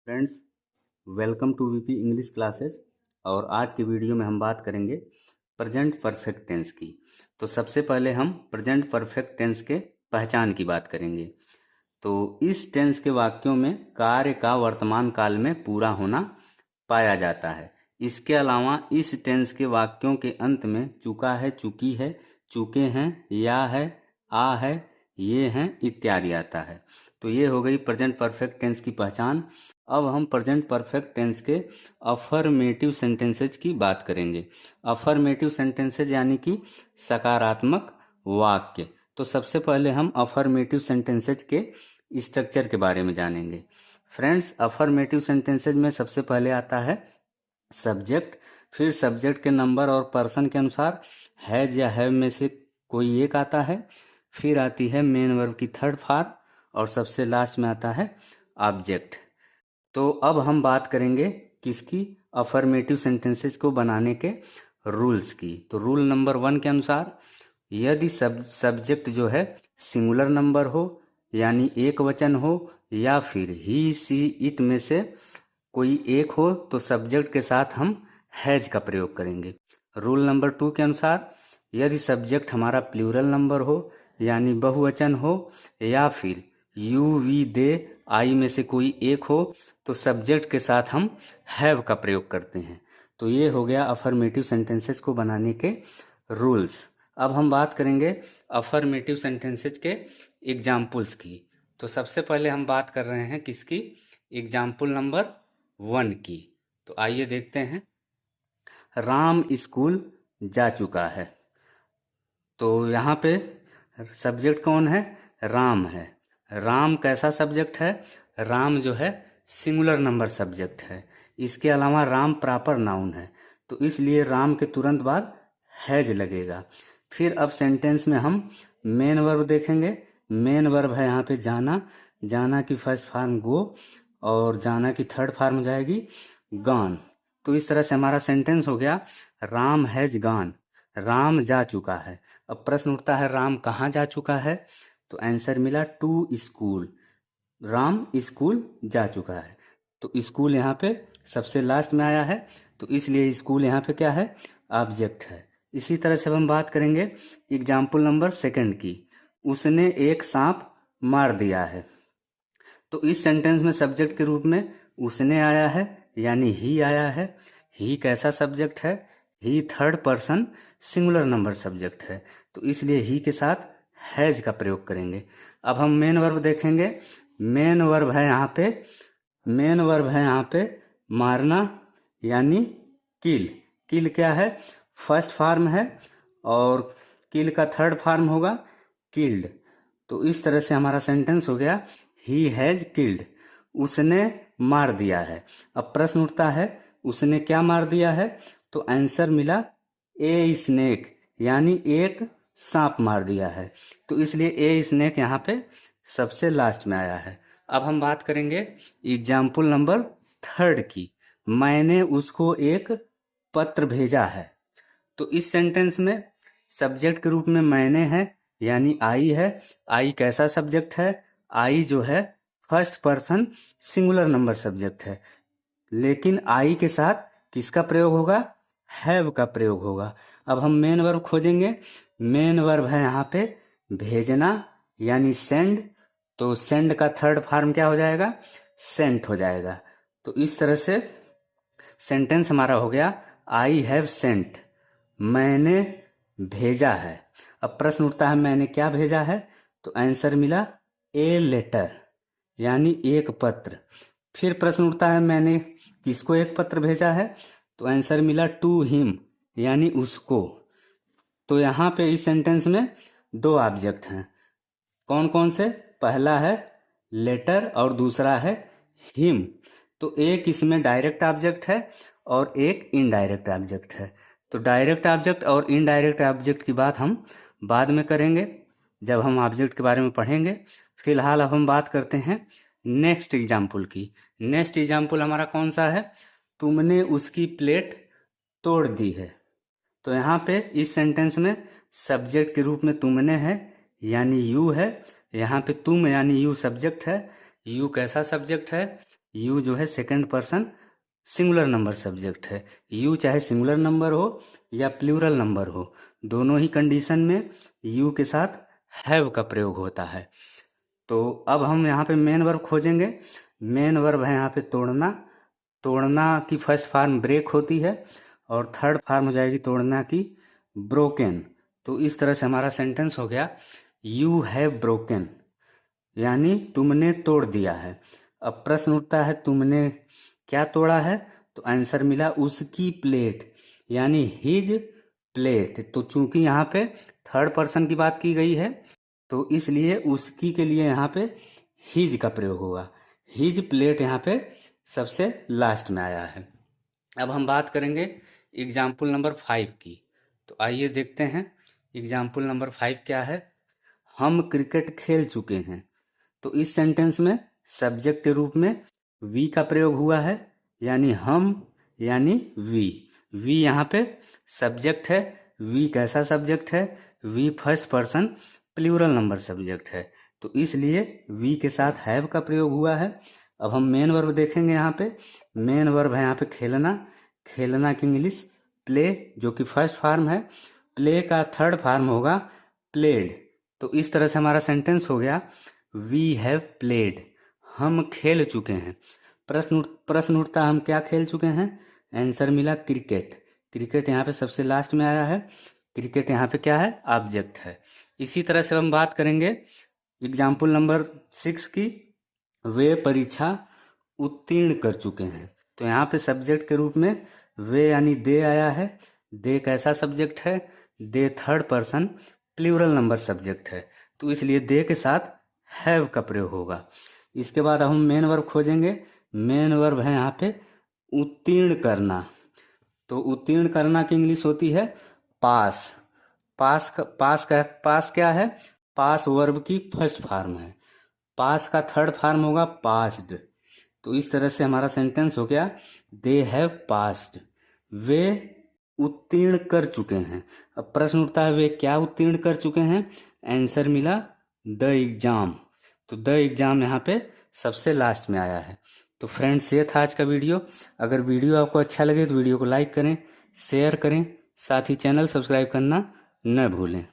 Friends, welcome to VP English classes. और आज के वीडियो में हम बात करेंगे प्रेजेंट परफेक्ट टेंस की। तो सबसे पहले हम प्रेजेंट परफेक्ट टेंस के पहचान की बात करेंगे। तो इस टेंस के वाक्यों में कार्य का वर्तमान काल में पूरा होना पाया जाता है। इसके अलावा इस टेंस के वाक्यों के अंत में चुका है, चुकी है, चुके हैं, या है, आ है, ये हैं इत्यादि आता है। तो ये हो गई प्रेजेंट परफेक्ट टेंस की पहचान। अब हम प्रेजेंट परफेक्ट टेंस के अफर्मेटिव सेंटेंसेज की बात करेंगे। अफर्मेटिव सेंटेंसेज यानी कि सकारात्मक वाक्य। तो सबसे पहले हम अफर्मेटिव सेंटेंसेज के स्ट्रक्चर के बारे में जानेंगे। फ्रेंड्स, अफर्मेटिव सेंटेंसेज में सबसे पहले आता है सब्जेक्ट, फिर सब्जेक्ट के नंबर और पर्सन के अनुसार हैज या हैव में से कोई एक आता है, फिर आती है मेन वर्ब की थर्ड फॉर्म, और सबसे लास्ट में आता है ऑब्जेक्ट। तो अब हम बात करेंगे किसकी, अफर्मेटिव सेंटेंसेस को बनाने के रूल्स की। तो रूल नंबर 1 के अनुसार यदि सब्जेक्ट जो है सिंगुलर नंबर हो यानी एक वचन हो, या फिर ही सी इट में से कोई एक हो, तो सब्जेक्ट के साथ हम हैज का प्रयोग करेंगे। रूल नंबर 2 के अनुसार यदि सब्जेक्ट हमारा प्लूरल नंबर हो यानी बहुवचन हो, या फिर यू वी दे आई में से कोई एक हो, तो सब्जेक्ट के साथ हम हैव का प्रयोग करते हैं। तो ये हो गया अफर्मेटिव सेंटेंसेस को बनाने के रूल्स। अब हम बात करेंगे अफर्मेटिव सेंटेंसेस के एग्जाम्पल्स की। तो सबसे पहले हम बात कर रहे हैं किसकी, एग्जाम्पल नंबर 1 की। तो आइए देखते हैं। राम स्कूल जा चुका है। तो यहाँ पे सब्जेक्ट कौन है, राम है। राम कैसा सब्जेक्ट है, राम जो है सिंगुलर नंबर सब्जेक्ट है। इसके अलावा राम प्रॉपर नाउन है, तो इसलिए राम के तुरंत बाद हैज लगेगा। फिर अब सेंटेंस में हम मेन वर्ब देखेंगे। मेन वर्ब है यहाँ पे जाना, जाना की फर्स्ट फॉर्म गो, और जाना की थर्ड फॉर्म जाएगी गॉन। तो इस तरह से हमारा सेंटेंस हो गया, राम हैज गॉन, राम जा चुका है। अब प्रश्न उठता है राम कहाँ जा चुका है, तो आंसर मिला टू स्कूल। राम स्कूल जा चुका है। तो स्कूल यहाँ पे सबसे लास्ट में आया है, तो इसलिए स्कूल यहाँ पे क्या है, ऑब्जेक्ट है। इसी तरह से हम बात करेंगे एग्जाम्पल नंबर 2 की। उसने एक सांप मार दिया है। तो इस सेंटेंस में सब्जेक्ट के रूप में उसने आया है यानी ही आया है। ही कैसा सब्जेक्ट है, he third person singular number subject है, तो इसलिए ही के साथ हैज का प्रयोग करेंगे। अब हम मेन वर्ब देखेंगे। मेन वर्ब है यहाँ पे, मेन वर्ब है यहाँ पे मारना यानी किल। किल क्या है, फर्स्ट फॉर्म है, और किल का थर्ड फॉर्म होगा किल्ड। तो इस तरह से हमारा सेंटेंस हो गया, ही हैज किल्ड, उसने मार दिया है। अब प्रश्न उठता है उसने क्या मार दिया है, तो आंसर मिला ए स्नेक, यानी एक सांप मार दिया है। तो इसलिए ए स्नेक यहाँ पे सबसे लास्ट में आया है। अब हम बात करेंगे एग्जाम्पल नंबर 3 की। मैंने उसको एक पत्र भेजा है। तो इस सेंटेंस में सब्जेक्ट के रूप में मैंने है यानी आई है। आई कैसा सब्जेक्ट है, आई जो है first person singular number subject है, लेकिन आई के साथ किसका प्रयोग होगा, हैव का प्रयोग होगा। अब हम मेन वर्ब खोजेंगे। मेन वर्ब है यहाँ पे भेजना यानी सेंड। तो सेंड का थर्ड फॉर्म क्या हो जाएगा, सेंट हो जाएगा। तो इस तरह से सेंटेंस हमारा हो गया, आई हैव सेंट, मैंने भेजा है। अब प्रश्न उठता है मैंने क्या भेजा है, तो आंसर मिला ए लेटर यानी एक पत्र। फिर प्रश्न उठता है मैंने किसको एक पत्र भेजा है, तो आंसर मिला टू हिम यानी उसको। तो यहाँ पे इस सेंटेंस में 2 ऑब्जेक्ट हैं। कौन कौन से, पहला है लेटर और दूसरा है हिम। तो एक इसमें डायरेक्ट ऑब्जेक्ट है और एक इनडायरेक्ट ऑब्जेक्ट है। तो डायरेक्ट ऑब्जेक्ट और इनडायरेक्ट ऑब्जेक्ट की बात हम बाद में करेंगे जब हम ऑब्जेक्ट के बारे में पढ़ेंगे। फिलहाल अब हम बात करते हैं नेक्स्ट एग्जाम्पल की। नेक्स्ट एग्जाम्पल हमारा कौन सा है, तुमने उसकी प्लेट तोड़ दी है। तो यहाँ पे इस सेंटेंस में सब्जेक्ट के रूप में तुमने है यानी यू है। यहाँ पे तुम यानी यू सब्जेक्ट है। यू कैसा सब्जेक्ट है, यू जो है second person singular number subject है। यू चाहे सिंगुलर नंबर हो या प्लूरल नंबर हो, दोनों ही कंडीशन में यू के साथ हैव का प्रयोग होता है। तो अब हम यहाँ पे मेन वर्ब खोजेंगे। मेन वर्ब है यहाँ पे तोड़ना। तोड़ना की फर्स्ट फॉर्म ब्रेक होती है और थर्ड फॉर्म हो जाएगी तोड़ना की ब्रोकन। तो इस तरह से हमारा सेंटेंस हो गया, यू हैव ब्रोकन, यानी तुमने तोड़ दिया है। अब प्रश्न उठता है तुमने क्या तोड़ा है, तो आंसर मिला उसकी प्लेट, यानी हिज प्लेट। तो चूंकि यहाँ पे थर्ड पर्सन की बात की गई है तो इसलिए उसकी के लिए यहाँ पे हिज का प्रयोग होगा। हिज प्लेट यहाँ पे सबसे लास्ट में आया है। अब हम बात करेंगे एग्जाम्पल नंबर 5 की। तो आइए देखते हैं एग्जाम्पल नंबर 5 क्या है। हम क्रिकेट खेल चुके हैं। तो इस सेंटेंस में सब्जेक्ट के रूप में वी का प्रयोग हुआ है, यानी हम यानी वी। वी यहाँ पे सब्जेक्ट है। वी कैसा सब्जेक्ट है? We first person plural number subject है, तो इसलिए वी के साथ हैव का प्रयोग हुआ है। अब हम मेन वर्ब देखेंगे। यहाँ पे मेन वर्ब है यहाँ पे खेलना। खेलना की इंग्लिश प्ले, जो कि फर्स्ट फॉर्म है। प्ले का थर्ड फॉर्म होगा प्लेड। तो इस तरह से हमारा सेंटेंस हो गया, वी हैव प्लेड, हम खेल चुके हैं। प्रश्न उठता हम क्या खेल चुके हैं? आंसर मिला क्रिकेट। क्रिकेट यहाँ पे सबसे लास्ट में आया है। क्रिकेट यहाँ पे क्या है? ऑब्जेक्ट है। इसी तरह से हम बात करेंगे एग्जाम्पल नंबर 6 की। वे परीक्षा उत्तीर्ण कर चुके हैं। तो यहाँ पे सब्जेक्ट के रूप में वे यानी दे आया है। दे कैसा सब्जेक्ट है? They third person plural number subject है, तो इसलिए दे के साथ हैव का प्रयोग होगा। इसके बाद हम मेन वर्ब खोजेंगे। मेन वर्ब है यहाँ पे उत्तीर्ण करना। तो उत्तीर्ण करना की इंग्लिश होती है पास। पास क्या है? पास वर्ब की फर्स्ट फॉर्म है। पास का थर्ड फॉर्म होगा पास्ड। तो इस तरह से हमारा सेंटेंस हो गया, दे हैव पास्ड, वे उत्तीर्ण कर चुके हैं। अब प्रश्न उठता है वे क्या उत्तीर्ण कर चुके हैं? आंसर मिला द एग्जाम। तो द एग्जाम यहाँ पे सबसे लास्ट में आया है। तो फ्रेंड्स, ये था आज का वीडियो। अगर वीडियो आपको अच्छा लगे तो वीडियो को लाइक करें, शेयर करें, साथ ही चैनल सब्सक्राइब करना न भूलें।